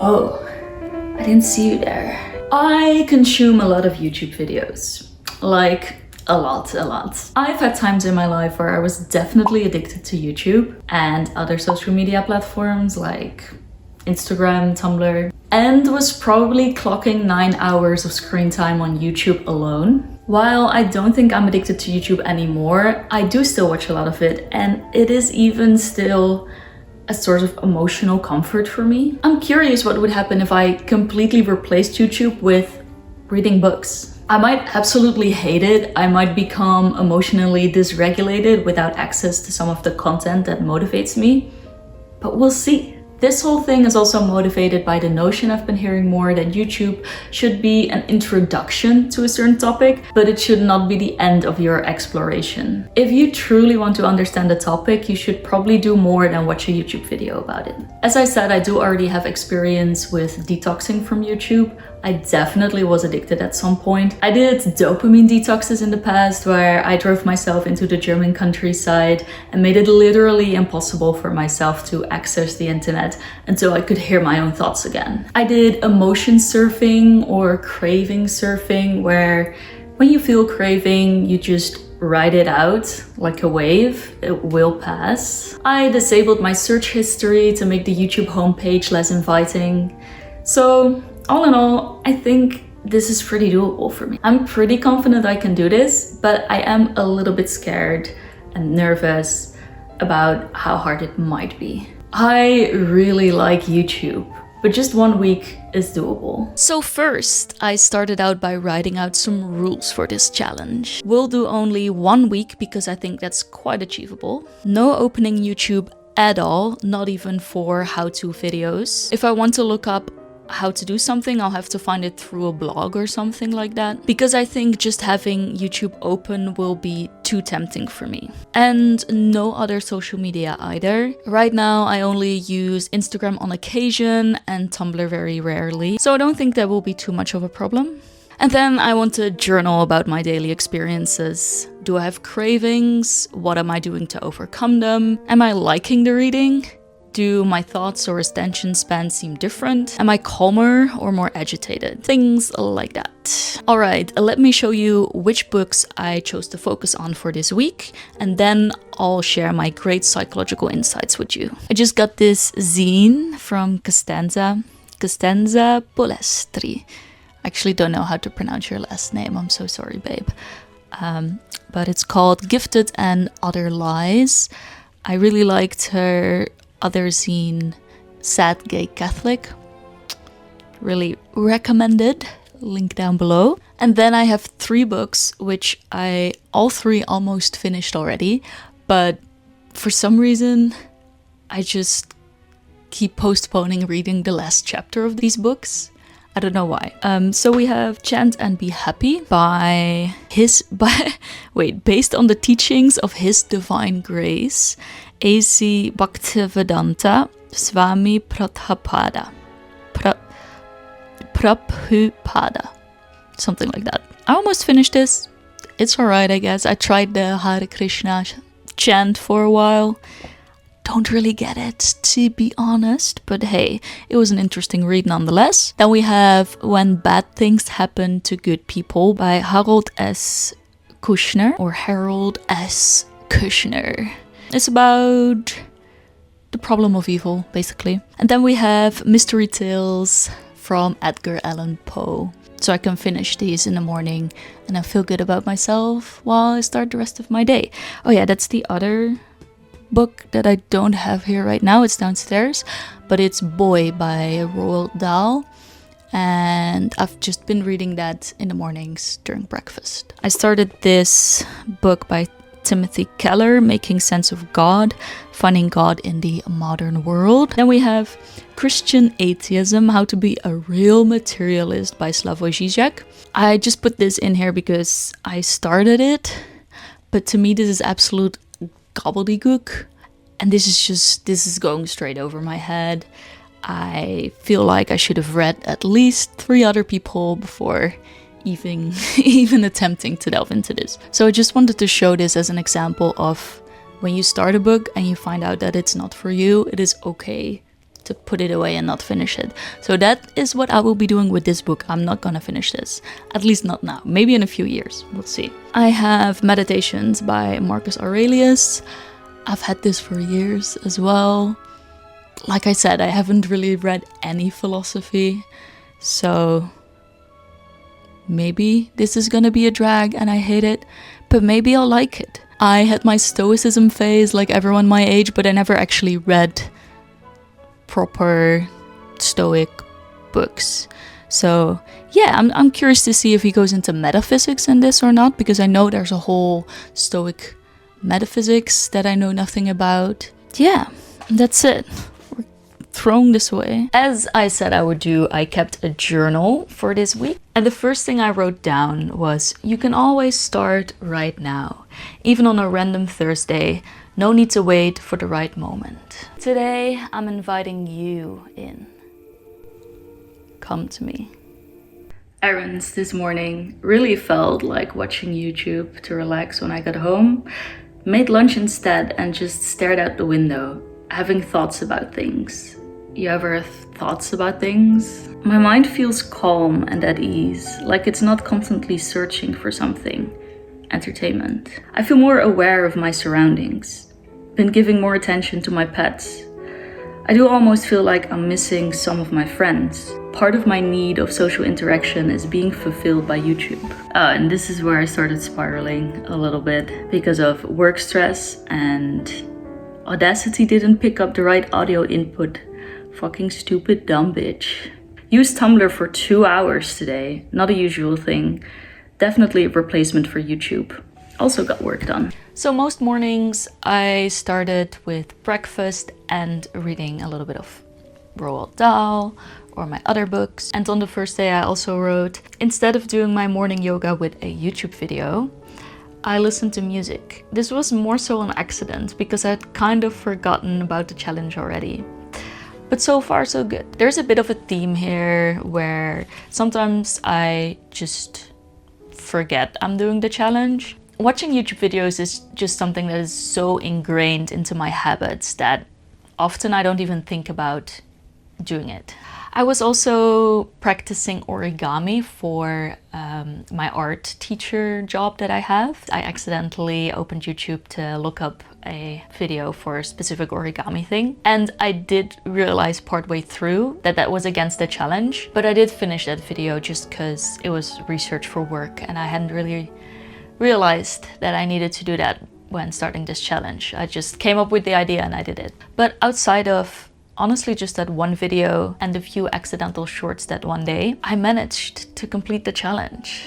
Oh, I didn't see you there. I consume a lot of YouTube videos. Like, a lot. I've had times in my life where I was definitely addicted to YouTube and other social media platforms like Instagram, Tumblr, and was probably clocking 9 hours of screen time on YouTube alone. While I don't think I'm addicted to YouTube anymore, I do still watch a lot of it, and it is even still a sort of emotional comfort for me. I'm curious what would happen if I completely replaced YouTube with reading books. I might absolutely hate it. I might become emotionally dysregulated without access to some of the content that motivates me, but we'll see. This whole thing is also motivated by the notion I've been hearing more that YouTube should be an introduction to a certain topic, but it should not be the end of your exploration. If you truly want to understand the topic, you should probably do more than watch a YouTube video about it. As I said, I do already have experience with detoxing from YouTube. I definitely was addicted at some point. I did dopamine detoxes in the past where I drove myself into the German countryside and made it literally impossible for myself to access the internet until I could hear my own thoughts again. I did emotion surfing or craving surfing, where when you feel craving, you just ride it out like a wave. It will pass. I disabled my search history to make the YouTube homepage less inviting. So all in all, I think this is pretty doable for me. I'm pretty confident I can do this, but I am a little bit scared and nervous about how hard it might be. I really like YouTube, but just 1 week is doable. So first, I started out by writing out some rules for this challenge. We'll do only 1 week because I think that's quite achievable. No opening YouTube at all, not even for how-to videos. If I want to look up how to do something, I'll have to find it through a blog or something like that, because I think just having YouTube open will be too tempting for me. And no other social media either. Right now I only use Instagram on occasion and Tumblr very rarely, so I don't think that will be too much of a problem. And then I want to journal about my daily experiences. Do I have cravings? What am I doing to overcome them? Am I liking the reading? Do my thoughts or attention span seem different? Am I calmer or more agitated? Things like that. Alright, let me show you which books I chose to focus on for this week, and then I'll share my great psychological insights with you. I just got this zine from Costanza Polestri. I actually don't know how to pronounce your last name, I'm so sorry, babe. But it's called Gifted and Other Lies. I really liked her other zine, Sad Gay Catholic. Really recommended, link down below. And then I have 3 books, which I all 3 almost finished already, but for some reason I just keep postponing reading the last chapter of these books. I don't know why. So we have Chant and Be Happy based on the teachings of His Divine Grace, A.C. Bhaktivedanta Swami Prabhupada. Prabhupada. Something like that. I almost finished this. It's alright, I guess. I tried the Hare Krishna chant for a while. Don't really get it, to be honest, but hey, it was an interesting read nonetheless. Then we have When Bad Things Happen to Good People by Harold S. Kushner. It's about the problem of evil, basically. And then we have Mystery Tales from Edgar Allan Poe. So I can finish these in the morning and I feel good about myself while I start the rest of my day. Oh yeah, that's the other book that I don't have here right now. It's downstairs, but it's Boy by Roald Dahl, and I've just been reading that in the mornings during breakfast. I started this book by Timothy Keller, Making Sense of God, Finding God in the Modern World. Then we have Christian Atheism, How to Be a Real Materialist by Slavoj Žižek. I just put this in here because I started it, but to me this is absolute gobbledygook, and this is going straight over my head. I feel like I should have read at least 3 other people before even attempting to delve into this. So I just wanted to show this as an example of when you start a book and you find out that it's not for you, it is okay to put it away and not finish it. So that is what I will be doing with this book. I'm not gonna finish this, at least not now, maybe in a few years, we'll see. I have Meditations by Marcus Aurelius. I've had this for years as well. Like I said, I haven't really read any philosophy, so maybe this is gonna be a drag and I hate it, but maybe I'll like it. I had my stoicism phase like everyone my age, but I never actually read proper stoic books. So yeah, I'm curious to see if he goes into metaphysics in this or not, because I know there's a whole stoic metaphysics that I know nothing about. Yeah, that's it. We're throwing this away. As I said I would do, I kept a journal for this week. And the first thing I wrote down was, you can always start right now. Even on a random Thursday, no need to wait for the right moment. Today, I'm inviting you in. Come to me. Errands this morning really felt like watching YouTube to relax when I got home. Made lunch instead and just stared out the window, having thoughts about things. You ever have thoughts about things? My mind feels calm and at ease, like it's not constantly searching for something. Entertainment. I feel more aware of my surroundings. Been giving more attention to my pets. I do almost feel like I'm missing some of my friends. Part of my need of social interaction is being fulfilled by YouTube. And this is where I started spiraling a little bit because of work stress, and Audacity didn't pick up the right audio input. Fucking stupid dumb bitch. Used Tumblr for 2 hours today, not a usual thing. Definitely a replacement for YouTube. Also got work done. So most mornings I started with breakfast and reading a little bit of Roald Dahl or my other books. And on the first day I also wrote, instead of doing my morning yoga with a YouTube video, I listened to music. This was more so an accident because I'd kind of forgotten about the challenge already. But so far so good. There's a bit of a theme here where sometimes I just forget I'm doing the challenge. Watching YouTube videos is just something that is so ingrained into my habits that often I don't even think about doing it. I was also practicing origami for my art teacher job that I have. I accidentally opened YouTube to look up a video for a specific origami thing. And I did realize partway through that that was against the challenge, but I did finish that video just because it was research for work and I hadn't really realized that I needed to do that when starting this challenge. I just came up with the idea and I did it. But outside of honestly just that one video and a few accidental shorts that one day, I managed to complete the challenge.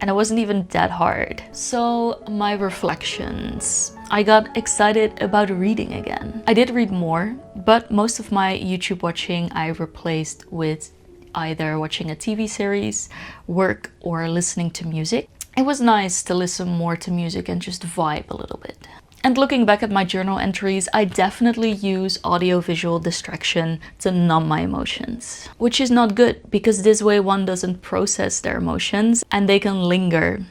And it wasn't even that hard. So my reflections. I got excited about reading again. I did read more, but most of my YouTube watching I replaced with either watching a TV series, work, or listening to music. It was nice to listen more to music and just vibe a little bit. And looking back at my journal entries, I definitely use audio-visual distraction to numb my emotions. Which is not good, because this way one doesn't process their emotions and they can linger.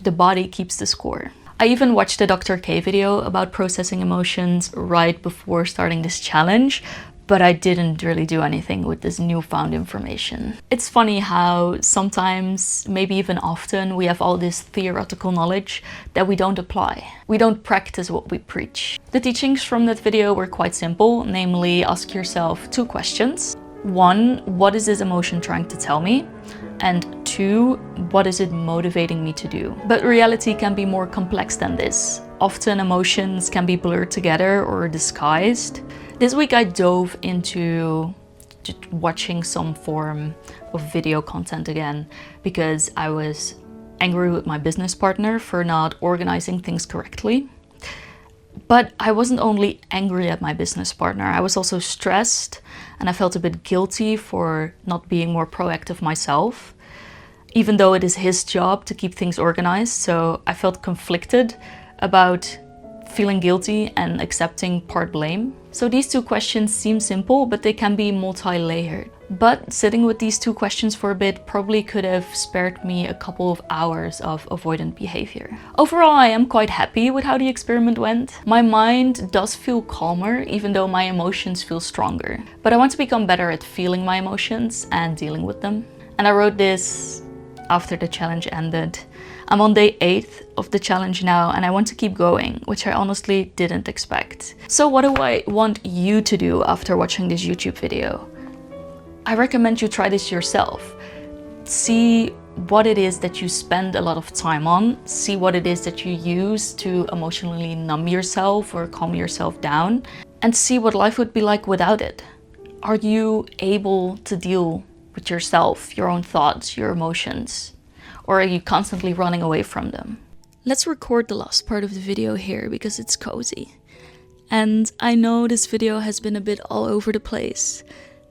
The body keeps the score. I even watched a Dr. K video about processing emotions right before starting this challenge, but I didn't really do anything with this newfound information. It's funny how sometimes, maybe even often, we have all this theoretical knowledge that we don't apply. We don't practice what we preach. The teachings from that video were quite simple, namely ask yourself 2 questions. 1, what is this emotion trying to tell me? And 2, what is it motivating me to do? But reality can be more complex than this. Often emotions can be blurred together or disguised. This week I dove into just watching some form of video content again because I was angry with my business partner for not organizing things correctly. But I wasn't only angry at my business partner, I was also stressed and I felt a bit guilty for not being more proactive myself, even though it is his job to keep things organized. So I felt conflicted about feeling guilty and accepting part blame. So these two questions seem simple, but they can be multi-layered. But sitting with these two questions for a bit probably could have spared me a couple of hours of avoidant behavior. Overall, I am quite happy with how the experiment went. My mind does feel calmer, even though my emotions feel stronger. But I want to become better at feeling my emotions and dealing with them. And I wrote this after the challenge ended. I'm on day 8 of the challenge now, and I want to keep going, which I honestly didn't expect. So what do I want you to do after watching this YouTube video? I recommend you try this yourself. See what it is that you spend a lot of time on. See what it is that you use to emotionally numb yourself or calm yourself down. And see what life would be like without it. Are you able to deal with yourself, your own thoughts, your emotions? Or are you constantly running away from them? Let's record the last part of the video here because it's cozy. And I know this video has been a bit all over the place.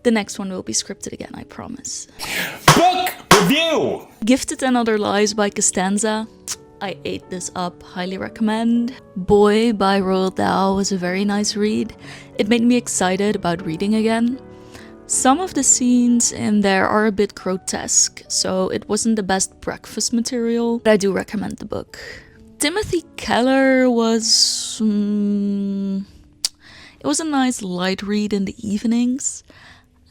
The next one will be scripted again, I promise. Book review! Gifted and Other Lies by Costanza. I ate this up, highly recommend. Boy by Roald Dahl was a very nice read. It made me excited about reading again. Some of the scenes in there are a bit grotesque, so it wasn't the best breakfast material, but I do recommend the book. Timothy Keller was... it was a nice light read in the evenings,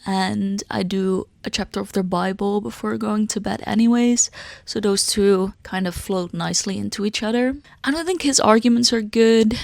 and I do a chapter of their Bible before going to bed anyways, so those two kind of float nicely into each other. I don't think his arguments are good.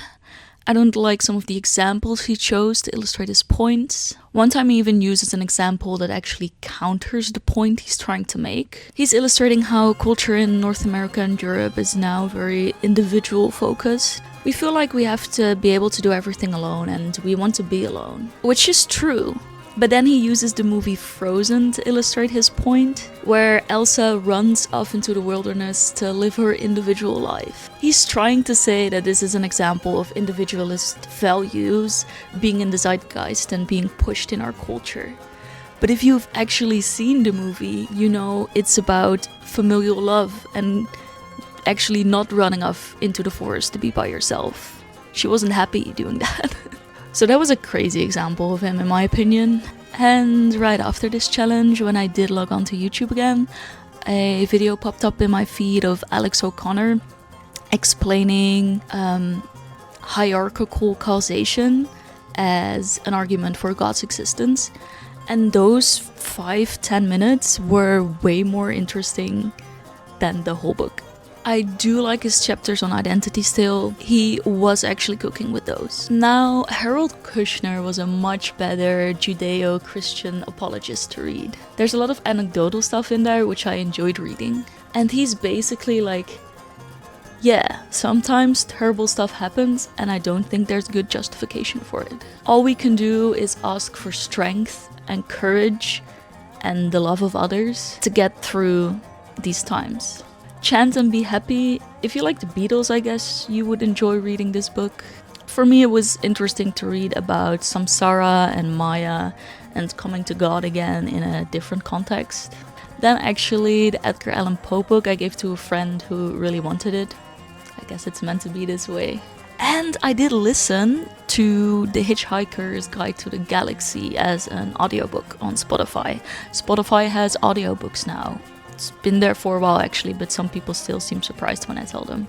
I don't like some of the examples he chose to illustrate his points. One time he even uses an example that actually counters the point he's trying to make. He's illustrating how culture in North America and Europe is now very individual focused. We feel like we have to be able to do everything alone and we want to be alone, which is true. But then he uses the movie Frozen to illustrate his point, where Elsa runs off into the wilderness to live her individual life. He's trying to say that this is an example of individualist values being in the zeitgeist and being pushed in our culture. But if you've actually seen the movie, you know it's about familial love and actually not running off into the forest to be by yourself. She wasn't happy doing that. So that was a crazy example of him in my opinion. And right after this challenge, when I did log on to YouTube again, a video popped up in my feed of Alex O'Connor explaining hierarchical causation as an argument for God's existence. And those 5-10 minutes were way more interesting than the whole book. I do like his chapters on identity still. He was actually cooking with those. Now, Harold Kushner was a much better Judeo-Christian apologist to read. There's a lot of anecdotal stuff in there which I enjoyed reading. And he's basically like, yeah, sometimes terrible stuff happens and I don't think there's good justification for it. All we can do is ask for strength and courage and the love of others to get through these times. Chant and be happy. If you like the Beatles, I guess you would enjoy reading this book. For me, it was interesting to read about samsara and Maya and coming to God again in a different context. Then actually, the Edgar Allan Poe book I gave to a friend who really wanted it. I guess it's meant to be this way. And I did listen to The Hitchhiker's Guide to the Galaxy as an audiobook on Spotify. Spotify has audiobooks now. It's been there for a while actually, but some people still seem surprised when I tell them.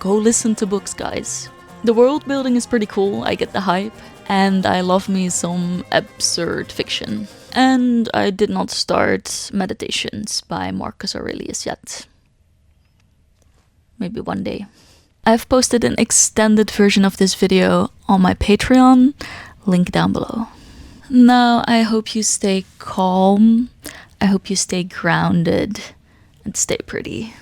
Go listen to books, guys. The world building is pretty cool, I get the hype, and I love me some absurd fiction. And I did not start Meditations by Marcus Aurelius yet. Maybe one day. I've posted an extended version of this video on my Patreon, link down below. Now, I hope you stay calm. I hope you stay grounded and stay pretty.